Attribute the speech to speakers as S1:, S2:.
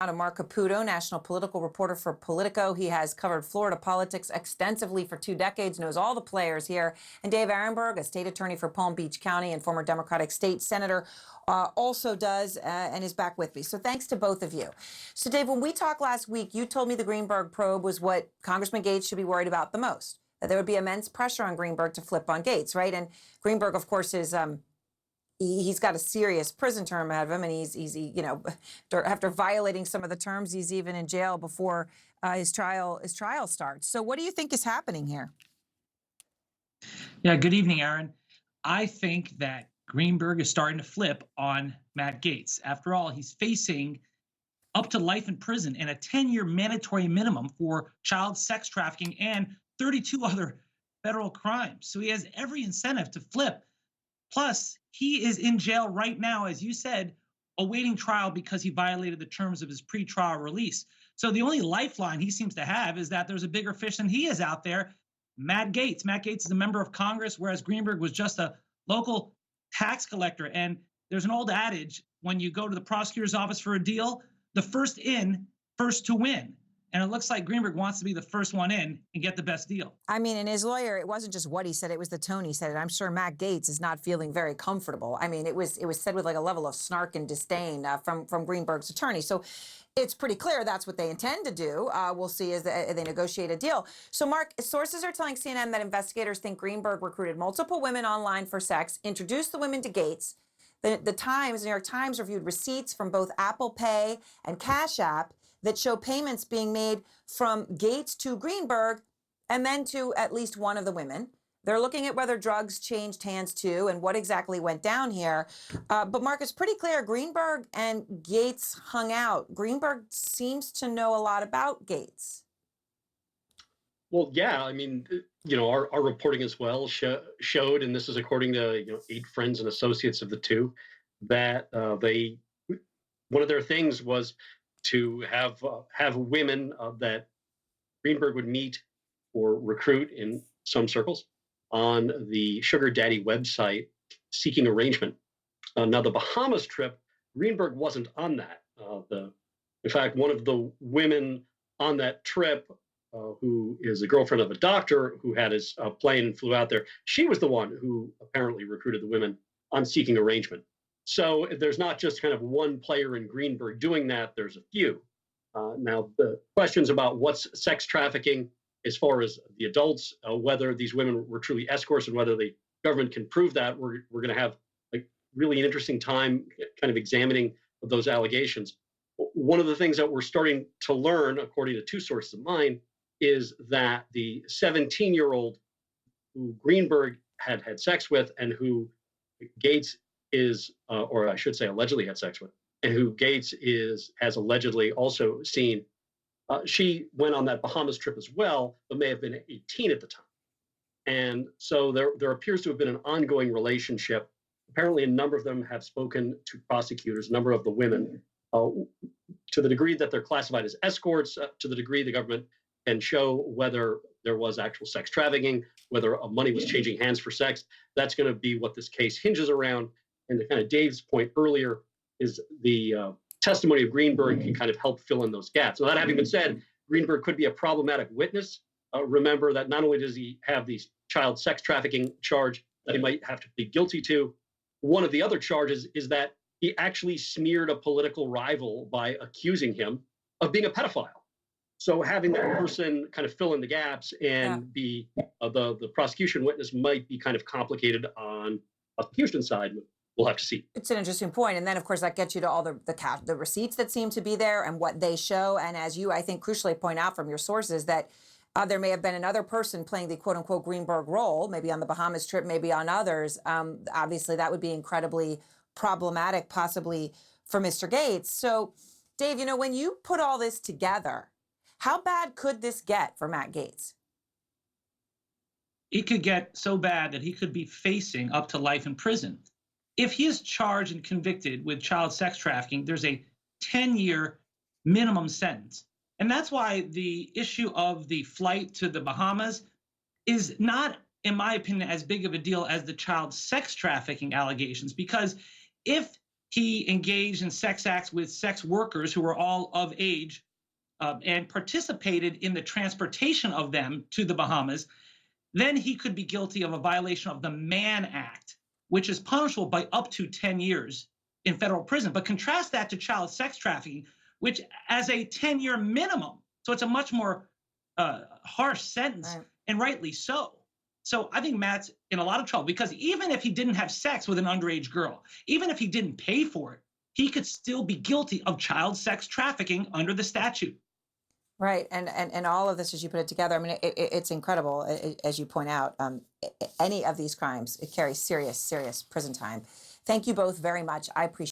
S1: To Mark Caputo, national political reporter for Politico. He has covered Florida politics extensively for 2 decades, knows all the players here. And Dave Arenberg, a state attorney for Palm Beach County and former Democratic state senator, also does and is back with me. So thanks to both of you. So Dave, when we talked last week, you told me the Greenberg probe was what Congressman Gaetz should be worried about the most, that there would be immense pressure on Greenberg to flip on Gaetz, right? And Greenberg, of course, is he's got a serious prison term ahead of him, and he's after violating some of the terms, he's even in jail before his trial starts. So what do you think is happening here?
S2: Yeah, good evening, Aaron. I think that Greenberg is starting to flip on Matt Gaetz. After all, he's facing up to life in prison and a 10-year mandatory minimum for child sex trafficking and 32 other federal crimes. So he has every incentive to flip. Plus, he is in jail right now, as you said, awaiting trial because he violated the terms of his pretrial release. So the only lifeline he seems to have is that there's a bigger fish than he is out there, Matt Gaetz. Matt Gaetz is a member of Congress, whereas Greenberg was just a local tax collector. And there's an old adage, when you go to the prosecutor's office for a deal, the first in, first to win. And it looks like Greenberg wants to be the first one in and get the best deal.
S1: I mean, and his lawyer, it wasn't just what he said, it was the tone he said it. I'm sure Matt Gaetz is not feeling very comfortable. I mean, it was said with like a level of snark and disdain from Greenberg's attorney. So it's pretty clear that's what they intend to do. We'll see as they negotiate a deal. So, Mark, sources are telling CNN that investigators think Greenberg recruited multiple women online for sex, introduced the women to Gaetz. The New York Times reviewed receipts from both Apple Pay and Cash App that show payments being made from Gaetz to Greenberg and then to at least one of the women. They're looking at whether drugs changed hands too and what exactly went down here. But Mark, it's pretty clear Greenberg and Gaetz hung out. Greenberg seems to know a lot about Gaetz.
S3: Well, yeah, I mean, our reporting as well showed, and this is according to 8 friends and associates of the two, that one of their things was to have women that Greenberg would meet or recruit in some circles on the sugar daddy website seeking arrangement. Now, the Bahamas trip, Greenberg wasn't on that. In fact, one of the women on that trip, who is a girlfriend of a doctor who had his plane and flew out there, she was the one who apparently recruited the women on seeking arrangement. So there's not just kind of one player in Greenberg doing that, there's a few. Now, the questions about what's sex trafficking as far as the adults, whether these women were truly escorts and whether the government can prove that, we're going to have really an interesting time kind of examining those allegations. One of the things that we're starting to learn, according to 2 sources of mine, is that the 17-year-old who Greenberg had sex with and who Gaetz is, or I should say allegedly had sex with, and who Gaetz has allegedly also seen, she went on that Bahamas trip as well, but may have been 18 at the time. And so there appears to have been an ongoing relationship. Apparently, a number of them have spoken to prosecutors, a number of the women, to the degree that they're classified as escorts, to the degree the government can show whether there was actual sex trafficking, whether money was changing hands for sex. That's going to be what this case hinges around. And the kind of Dave's point earlier is the testimony of Greenberg can kind of help fill in those gaps. Now, that having been said, Greenberg could be a problematic witness. Remember that not only does he have the child sex trafficking charge that he might have to be guilty to, one of the other charges is that he actually smeared a political rival by accusing him of being a pedophile. So having that person kind of fill in the gaps and be the prosecution witness might be kind of complicated on the prosecution side. We'll have to see.
S1: It's an interesting point. And then, of course, that gets you to all the receipts that seem to be there and what they show. And as you, I think, crucially point out from your sources, that there may have been another person playing the quote-unquote Greenberg role, maybe on the Bahamas trip, maybe on others. Obviously, that would be incredibly problematic, possibly, for Mr. Gaetz. So, Dave, when you put all this together, how bad could this get for Matt Gaetz?
S2: It could get so bad that he could be facing up to life in prison. If he is charged and convicted with child sex trafficking, there's a 10-year minimum sentence. And that's why the issue of the flight to the Bahamas is not, in my opinion, as big of a deal as the child sex trafficking allegations. Because if he engaged in sex acts with sex workers who were all of age and participated in the transportation of them to the Bahamas, then he could be guilty of a violation of the Mann Act, which is punishable by up to 10 years in federal prison. But contrast that to child sex trafficking, which has a 10-year minimum. So it's a much more harsh sentence,
S1: Right.
S2: and rightly so. So I think Matt's in a lot of trouble, because even if he didn't have sex with an underage girl, even if he didn't pay for it, he could still be guilty of child sex trafficking under the statute.
S1: Right, and all of this, as you put it together, I mean, it's incredible, as you point out. Any of these crimes, it carries serious prison time. Thank you both very much. I appreciate